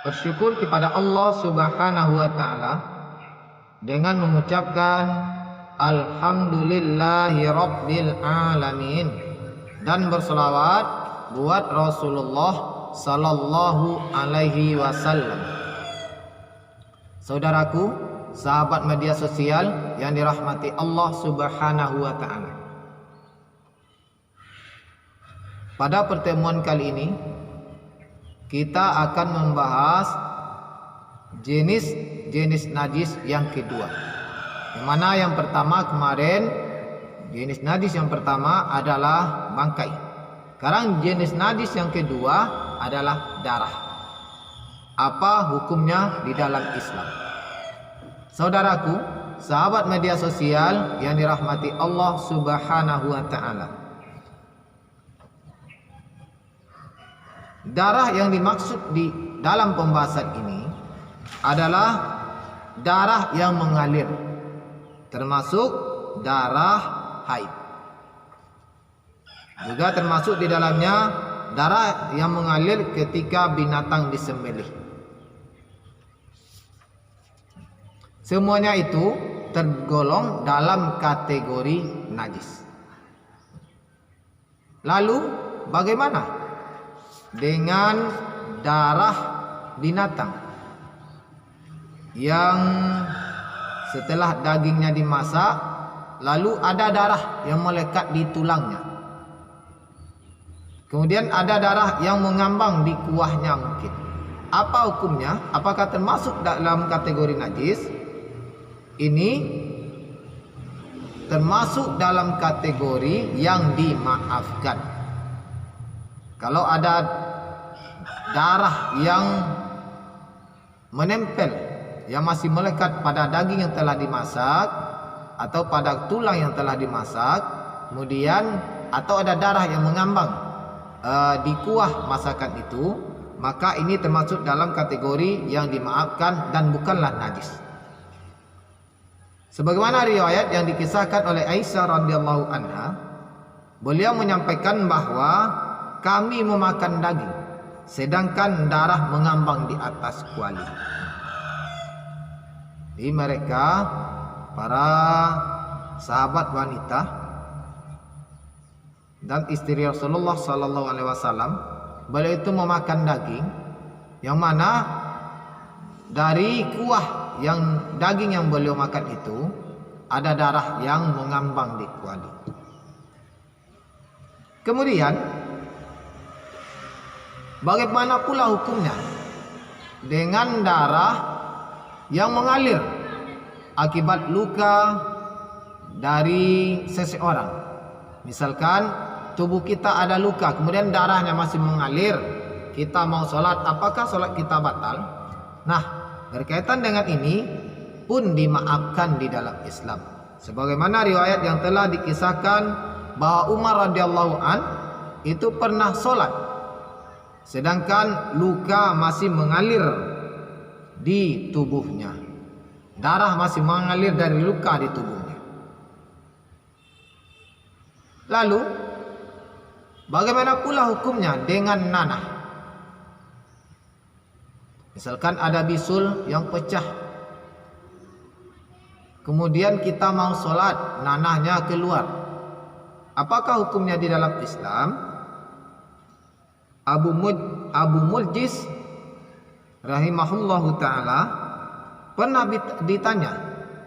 bersyukur kepada Allah Subhanahu wa taala dengan mengucapkan alhamdulillahi rabbil alamin dan berselawat buat Rasulullah sallallahu alaihi wasallam. Saudaraku, sahabat media sosial yang dirahmati Allah Subhanahu wa taala. Pada pertemuan kali ini kita akan membahas jenis najis yang kedua. Yang mana yang pertama kemarin, jenis najis yang pertama adalah bangkai. Sekarang jenis najis yang kedua adalah darah. Apa hukumnya di dalam Islam? Saudaraku, sahabat media sosial yang dirahmati Allah Subhanahu wa taala. Darah yang dimaksud di dalam pembahasan ini adalah darah yang mengalir, termasuk darah haid. Juga termasuk di dalamnya darah yang mengalir ketika binatang disembelih. Semuanya itu tergolong dalam kategori najis. Lalu bagaimana dengan darah binatang yang setelah dagingnya dimasak lalu ada darah yang melekat di tulangnya, kemudian ada darah yang mengambang di kuahnya mungkin. Apa hukumnya? Apakah termasuk dalam kategori najis? Ini termasuk dalam kategori yang dimaafkan. Kalau ada darah yang menempel, yang masih melekat pada daging yang telah dimasak atau pada tulang yang telah dimasak, kemudian atau ada darah yang mengambang di kuah masakan itu, maka ini termasuk dalam kategori yang dimaafkan dan bukanlah najis. Sebagaimana riwayat yang dikisahkan oleh Aisyah radhiyallahu anha, beliau menyampaikan bahwa kami memakan daging sedangkan darah mengambang di atas kuali. Jadi mereka para sahabat wanita dan istri Rasulullah sallallahu alaihi wasallam, beliau itu memakan daging yang mana dari kuah yang daging yang beliau makan itu ada darah yang mengambang di kuali. Kemudian bagaimana pula hukumnya dengan darah yang mengalir akibat luka dari seseorang? Misalkan tubuh kita ada luka, kemudian darahnya masih mengalir, kita mau sholat, apakah sholat kita batal? Nah, berkaitan dengan ini pun dimaafkan di dalam Islam. Sebagaimana riwayat yang telah dikisahkan bahwa Umar radhiyallahu an itu pernah sholat sedangkan luka masih mengalir di tubuhnya, darah masih mengalir dari luka di tubuhnya. Lalu bagaimana pula hukumnya dengan nanah? Misalkan ada bisul yang pecah, kemudian kita mau sholat, nanahnya keluar, apakah hukumnya di dalam Islam? Abu Muljis rahimahullahu ta'ala pernah ditanya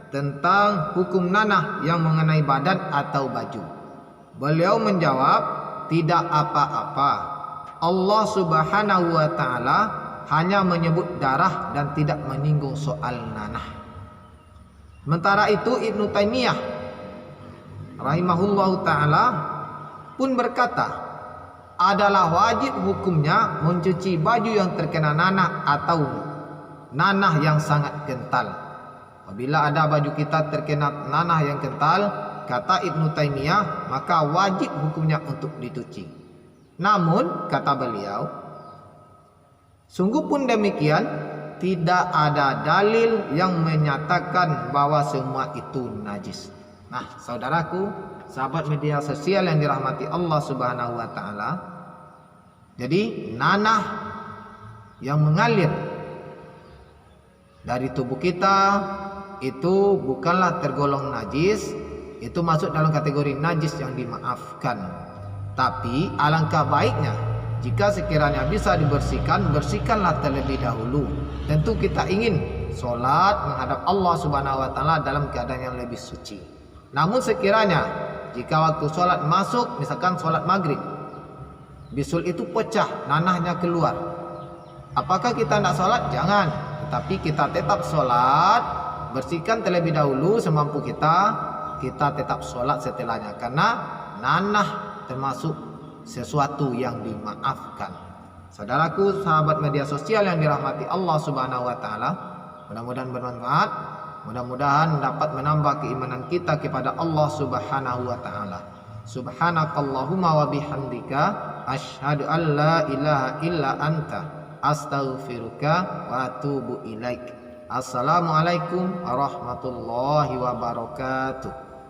tentang hukum nanah yang mengenai badan atau baju. Beliau menjawab, tidak apa-apa. Allah Subhanahu wa ta'ala hanya menyebut darah dan tidak menyinggung soal nanah. Sementara itu Ibnu Taimiyah rahimahullahu ta'ala pun berkata, adalah wajib hukumnya mencuci baju yang terkena nanah atau nanah yang sangat kental. Apabila ada baju kita terkena nanah yang kental, kata Ibnu Taimiyah, maka wajib hukumnya untuk dicuci. Namun kata beliau, sungguh pun demikian, tidak ada dalil yang menyatakan bahwa semua itu najis. Nah, saudaraku, sahabat media sosial yang dirahmati Allah Subhanahu wa taala, jadi nanah yang mengalir dari tubuh kita itu bukanlah tergolong najis, itu masuk dalam kategori najis yang dimaafkan. Tapi alangkah baiknya jika sekiranya bisa dibersihkan, bersihkanlah terlebih dahulu. Tentu kita ingin solat menghadap Allah Subhanahu wa taala dalam keadaan yang lebih suci. Namun sekiranya jika waktu solat masuk, misalkan solat maghrib, bisul itu pecah, nanahnya keluar, apakah kita tidak solat? Jangan, tetapi kita tetap solat, bersihkan terlebih dahulu semampu kita tetap solat setelahnya, karena nanah termasuk sesuatu yang dimaafkan. Saudaraku, sahabat media sosial yang dirahmati Allah Subhanahu wa taala, mudah-mudahan bermanfaat, mudah-mudahan dapat menambah keimanan kita kepada Allah Subhanahu wa taala. Subhanakallahumma wa bihamdika asyhadu an la ilaha illa anta astaghfiruka wa atubu ilaik. Assalamualaikum warahmatullahi wabarakatuh.